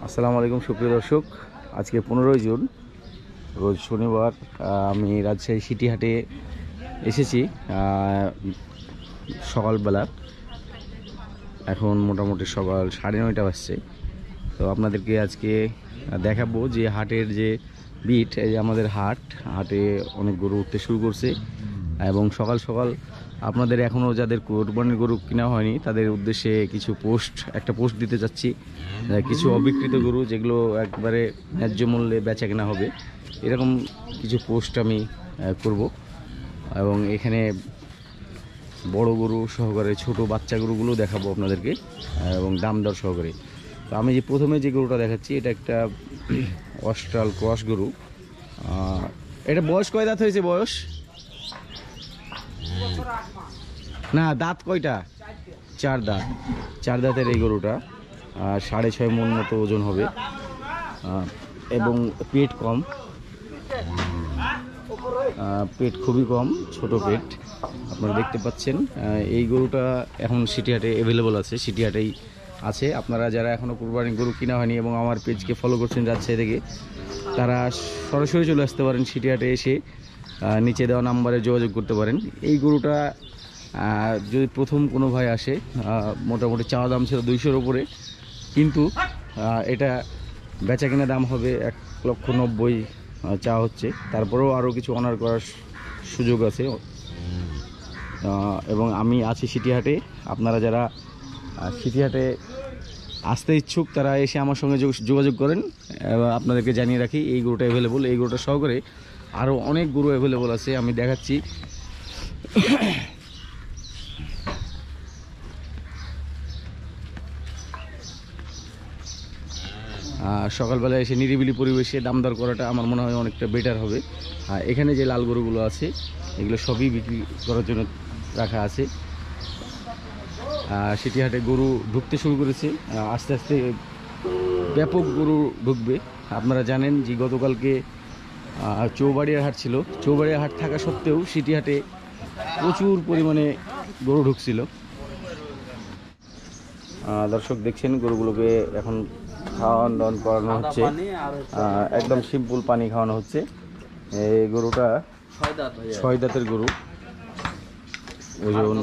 আসসালামু আলাইকুম সুপ্রিয় দর্শক, আজকে 15ই জুন রোজ শনিবার। আমি রাজশাহী সিটি হাটে এসেছি সকালবেলা। এখন মোটামুটি সকাল 9:30 বাজছে। তো আপনাদেরকে আজকে দেখাবো যে হাটের যে বিট, এই যে আমাদের হাটে অনেক গরু উঠতে শুরু করছে এবং সকাল সকাল আপনাদের এখনও যাদের কোরবানির গরু কিনা হয়নি তাদের উদ্দেশ্যে একটা পোস্ট দিতে চাচ্ছি। কিছু অবিকৃত গরু যেগুলো একবারে ন্যায্য মূল্যে বেচা কেনা হবে, এরকম কিছু পোস্ট আমি করব এবং এখানে বড় গরু সহকারে ছোট বাচ্চা গরুগুলো দেখাবো আপনাদেরকে এবং দাম দর সহকারে। তো আমি যে প্রথমে যে গরুটা দেখাচ্ছি এটা একটা অস্ট্রাল ক্রস গরু। এটা বয়স কয় দাঁত হয়েছে? বয়স না, দাঁত কয়টা? 4 দাঁত। 4 দাঁতের এই গরুটা 6.5 মণ মতো ওজন হবে এবং পেট কম, পেট খুবই কম, ছোট পেট আপনারা দেখতে পাচ্ছেন। এই গরুটা এখন সিটি হাটে অ্যাভেলেবল আছে, সিটি হাটেই আছে। আপনারা যারা এখনও কুরবানির গরু কিনা হয়নি এবং আমার পেজকে ফলো করছেন রাজশাহী থেকে, তারা সরাসরি চলে আসতে পারেন সিটি হাটে, এসে নিচে দেওয়া নাম্বারে যোগাযোগ করতে পারেন। এই গরুটা যদি প্রথম কোনো ভাই আসে, মোটামুটি চাওয়া দাম ছিল 200-র উপরে, কিন্তু এটা বেচা কেনা দাম হবে 1,90,000 চাওয়া হচ্ছে। তারপরেও আরও কিছু অনার করার সুযোগ আছে এবং আমি আছি সিটি হাটে। আপনারা যারা সিটি হাটে আসতে ইচ্ছুক তারা এসে আমার সঙ্গে যোগাযোগ করেন। আপনাদেরকে জানিয়ে রাখি এই গরুটা অ্যাভেলেবল, এই গরুটা সহকারে আরও অনেক গরু অ্যাভেলেবল আছে, আমি দেখাচ্ছি। সকালবেলা এসে নিরিবিলি পরিবেশে দামদর করাটা আমার মনে হয় অনেকটা বেটার হবে। এখানে যে লাল গরুগুলো আছে এগুলো সবই বিক্রি করার জন্য রাখা আছে। সিটি হাটে গরু ঢুকতে শুরু করেছে, আস্তে আস্তে ব্যাপক গরু ঢুকবে। আপনারা জানেন যে গতকালকে চৌবাড়িয়ার হাট ছিল, চৌবাড়িয়ার হাট থাকা সত্ত্বেও সিটি হাটে প্রচুর পরিমাণে গরু ঢুকছিল। দর্শক দেখছেন গরুগুলোকে এখন খাওয়ান দাওয়ান করানো হচ্ছে, একদম সিম্পল পানি খাওয়ানো হচ্ছে। এই গরুটা 6 দাঁতের গরু, ওজন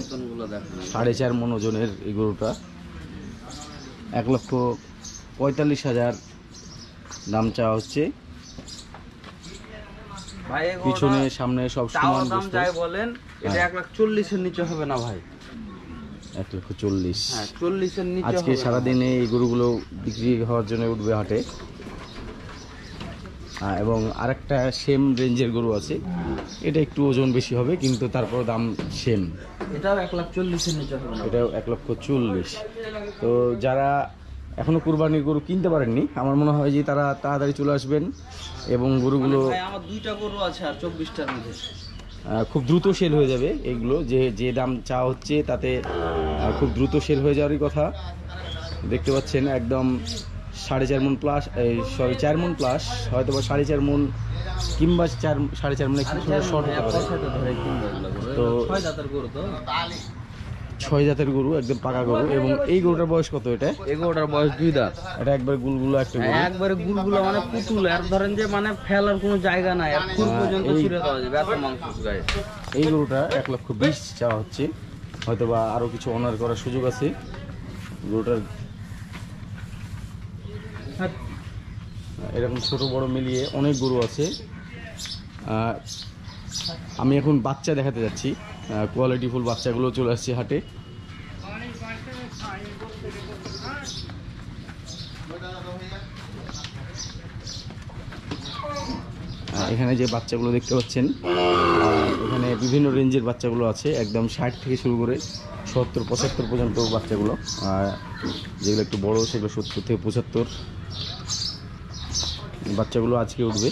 4.5 মণ ওজনের এই গরুটা। 1,45,000 দাম চাওয়া হচ্ছে। পিছনে সামনে সব সমান বলেন। এটা 1,40,000-এর নিচে হবে না ভাই। 1,40,000। 40-এর নিচে আজকে সারাদিনে এই গরুগুলো বিক্রি হওয়ার জন্য উঠবে হাটে। এবং আরেকটা সেম রেঞ্জের গরু আছে, এটা একটু ওজন বেশি হবে কিন্তু তারপর দাম সেম। এটাও 1,40,000-এর নিচে হবে না, এটাও 1,40,000। তো যারা এখনো কুরবানির গরু কিনতে পারেননি, আমার মনে হয় যে তারা তাড়াতাড়ি চলে আসবেন এবং গরুগুলো, আমার 2টা গরু আছে আর 24টার মধ্যে খুব দ্রুত সেল হয়ে যাবে। এগুলো যে দাম চাওয়া হচ্ছে তাতে খুব দ্রুত সেল হয়ে যাওয়ারই কথা। দেখতে পাচ্ছেন একদম 4.5 মণ প্লাস, 4 মণ প্লাস, হয়তো বা 4.5 মণ কিংবা 4.5 মণ একটু শর্ট হতে পারে। তো 6 দাঁতের গরু, একদম পাকা গরু। এবং এই গরুটার বয়স কত? এই গরুটার বয়স 2 দাঁত। এটা একবার গুলগুলো একটা গরু, একবারে গুলগুলো, মানে পুতুল। আর ধরেন যে মানে ফেলার কোনো জায়গা নাই, আর ফুল পর্যন্ত ছিঁড়ে দেওয়া যাবে, এত মাংস গায়ে। এই গরুটা 1,20,000 চাওয়া হচ্ছে, হয়তো বা আরও কিছু অনার করার সুযোগ আছে। গরুটার এরকম ছোট বড় মিলিয়ে অনেক গরু আছে। আমি এখন বাচ্চা দেখাতে যাচ্ছি, কোয়ালিটিফুল বাচ্চাগুলো চলে আসছে হাটে। এখানে যে বাচ্চাগুলো দেখতে পাচ্ছেন, এখানে বিভিন্ন রেঞ্জের বাচ্চাগুলো আছে, একদম 60 থেকে শুরু করে 70-75 পর্যন্ত বাচ্চাগুলো। যেগুলো একটু বড় সেগুলো 70 থেকে 75 বাচ্চাগুলো আজকে উঠবে।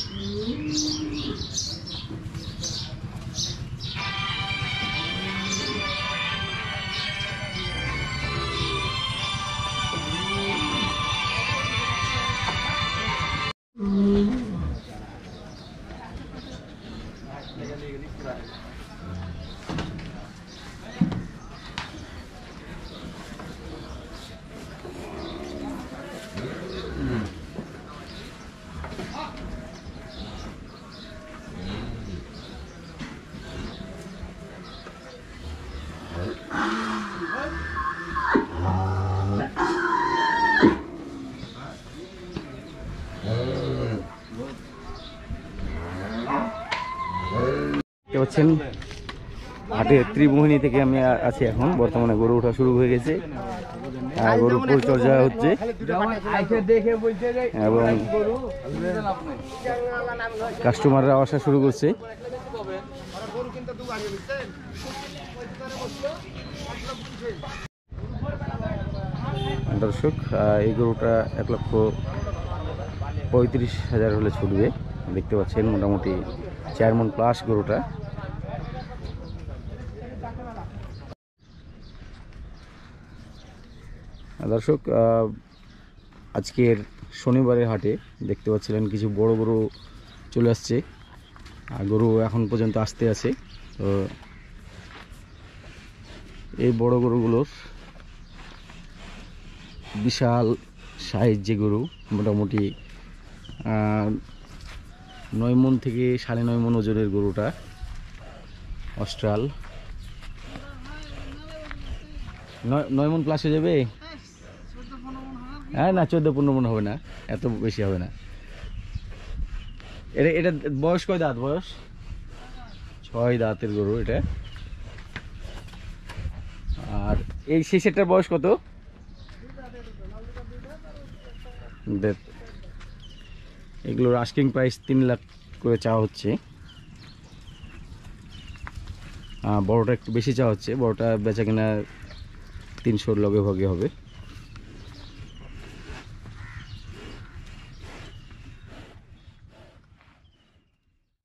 পাচ্ছেন হাটের ত্রিমোহিনী থেকে আমি আছি এখন। বর্তমানে গরু ওঠা শুরু হয়ে গেছে, গরুর পরিচর্যা হচ্ছে এবং কাস্টমাররা আসা শুরু করছে। দর্শক, এই গরুটা 1,35,000 হলে ছুটবে। দেখতে পাচ্ছেন মোটামুটি 4 মণ প্লাস গরুটা। দর্শক, আজকের শনিবারের হাটে দেখতে পাচ্ছিলেন কিছু বড় গরু চলে আসছে, আর গরু এখন পর্যন্ত আসতে আছে। তো এই বড় গরুগুলোর বিশাল সাইজ যে গরু, মোটামুটি 9 মণ থেকে 9.5 মণ ওজনের গরুটা অস্ট্রাল। 9 মণ প্লাস হয়ে যাবে। হ্যাঁ, না 14-15 মণ হবে না, এত বেশি হবে না। এটা বয়স কয় দাঁত? বয়স 6 দাঁতের গরু এটা। আর এই শেষেরটার বয়স কত? এগুলোর আস্কিং প্রাইস 3 লাখ করে চাওয়া হচ্ছে। বড়টা একটু বেশি চাওয়া হচ্ছে, বড়টা বেচা কিনা 300-র লগে ভাগে হবে।